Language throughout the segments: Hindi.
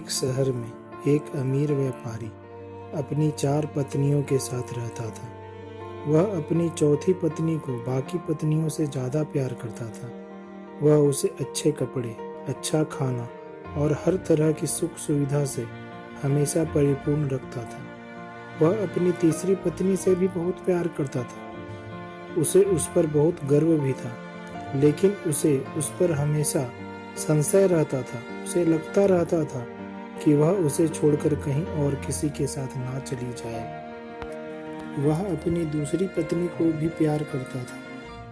एक शहर में एक अमीर व्यापारी अपनी 4 पत्नियों के साथ रहता था। वह अपनी चौथी पत्नी को बाकी पत्नियों से ज़्यादा प्यार करता था। वह उसे अच्छे कपड़े, अच्छा खाना और हर तरह की सुख सुविधा से हमेशा परिपूर्ण रखता था। वह अपनी तीसरी पत्नी से भी बहुत प्यार करता था। उसे उस पर बहुत गर्व भी था, लेकिन उसे उस पर हमेशा संशय रहता था। उसे लगता रहता था कि वह उसे छोड़कर कहीं और किसी के साथ ना चली जाए। वह अपनी दूसरी पत्नी को भी प्यार करता था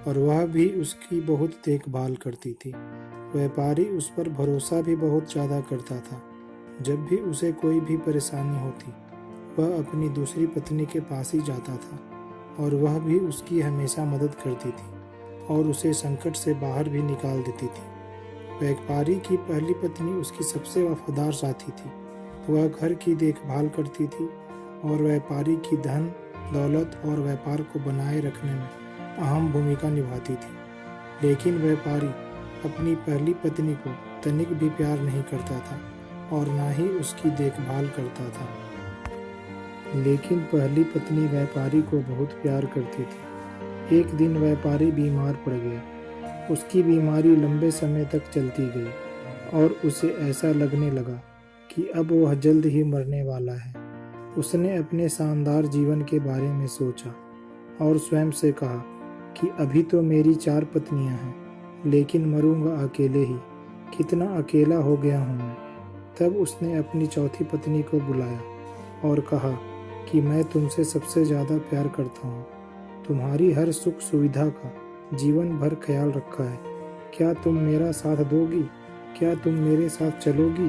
और वह भी उसकी बहुत देखभाल करती थी। व्यापारी उस पर भरोसा भी बहुत ज़्यादा करता था। जब भी उसे कोई भी परेशानी होती, वह अपनी दूसरी पत्नी के पास ही जाता था और वह भी उसकी हमेशा मदद करती थी और उसे संकट से बाहर भी निकाल देती थी। व्यापारी की पहली पत्नी उसकी सबसे वफादार साथी थी। वह घर की देखभाल करती थी और व्यापारी की धन, दौलत और व्यापार को बनाए रखने में अहम भूमिका निभाती थी। लेकिन व्यापारी अपनी पहली पत्नी को तनिक भी प्यार नहीं करता था और ना ही उसकी देखभाल करता था। लेकिन पहली पत्नी व्यापारी को बहुत प्यार करती थी। एक दिन व्यापारी बीमार पड़ गया। उसकी बीमारी लंबे समय तक चलती गई और उसे ऐसा लगने लगा कि अब वह जल्द ही मरने वाला है। उसने अपने शानदार जीवन के बारे में सोचा और स्वयं से कहा कि अभी तो मेरी 4 पत्नियां हैं, लेकिन मरूंगा अकेले ही। कितना अकेला हो गया हूँ मैं। तब उसने अपनी चौथी पत्नी को बुलाया और कहा कि मैं तुमसे सबसे ज़्यादा प्यार करता हूँ। तुम्हारी हर सुख सुविधा का जीवन भर ख्याल रखा है। क्या तुम मेरा साथ दोगी? क्या तुम मेरे साथ चलोगी?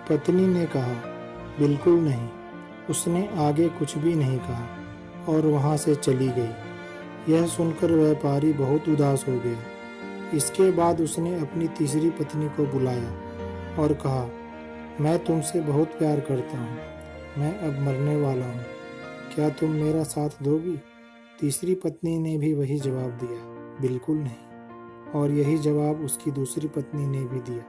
पत्नी ने कहा, बिल्कुल नहीं। उसने आगे कुछ भी नहीं कहा और वहां से चली गई। यह सुनकर व्यापारी बहुत उदास हो गया। इसके बाद उसने अपनी तीसरी पत्नी को बुलाया और कहा, मैं तुमसे बहुत प्यार करता हूँ। मैं अब मरने वाला हूँ। क्या तुम मेरा साथ दोगी? तीसरी पत्नी ने भी वही जवाब दिया, बिल्कुल नहीं। और यही जवाब उसकी दूसरी पत्नी ने भी दिया।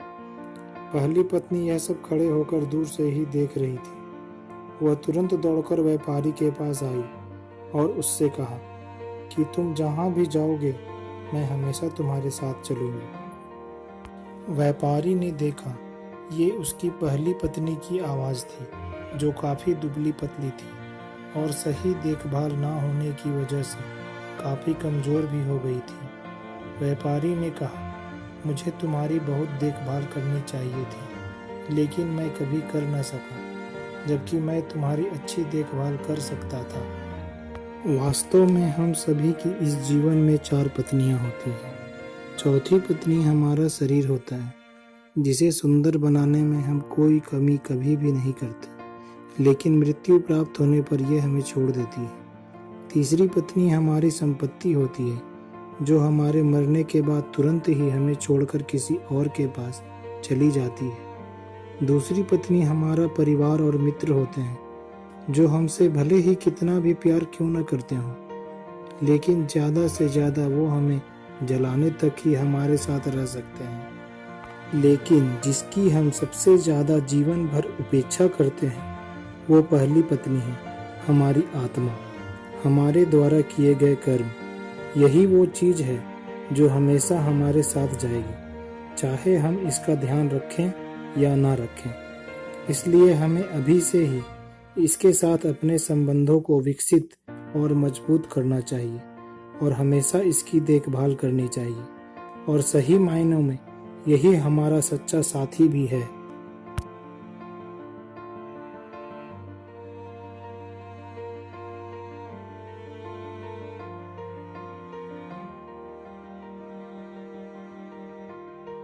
पहली पत्नी यह सब खड़े होकर दूर से ही देख रही थी। वह तुरंत दौड़कर व्यापारी के पास आई और उससे कहा कि तुम जहाँ भी जाओगे, मैं हमेशा तुम्हारे साथ चलूंगी। व्यापारी ने देखा, ये उसकी पहली पत्नी की आवाज़ थी, जो काफ़ी दुबली पतली थी और सही देखभाल ना होने की वजह से काफ़ी कमज़ोर भी हो गई थी। व्यापारी ने कहा, मुझे तुम्हारी बहुत देखभाल करनी चाहिए थी, लेकिन मैं कभी कर न सका, जबकि मैं तुम्हारी अच्छी देखभाल कर सकता था। वास्तव में हम सभी की इस जीवन में 4 पत्नियां होती हैं। चौथी पत्नी हमारा शरीर होता है, जिसे सुंदर बनाने में हम कोई कमी कभी भी नहीं करते, लेकिन मृत्यु प्राप्त होने पर यह हमें छोड़ देती है। तीसरी पत्नी हमारी संपत्ति होती है, जो हमारे मरने के बाद तुरंत ही हमें छोड़कर किसी और के पास चली जाती है। दूसरी पत्नी हमारा परिवार और मित्र होते हैं, जो हमसे भले ही कितना भी प्यार क्यों न करते हों, लेकिन ज़्यादा से ज़्यादा वो हमें जलाने तक ही हमारे साथ रह सकते हैं। लेकिन जिसकी हम सबसे ज़्यादा जीवन भर उपेक्षा करते हैं, वो पहली पत्नी है, हमारी आत्मा, हमारे द्वारा किए गए कर्म। यही वो चीज़ है जो हमेशा हमारे साथ जाएगी, चाहे हम इसका ध्यान रखें या ना रखें। इसलिए हमें अभी से ही इसके साथ अपने संबंधों को विकसित और मजबूत करना चाहिए और हमेशा इसकी देखभाल करनी चाहिए। और सही मायनों में यही हमारा सच्चा साथी भी है।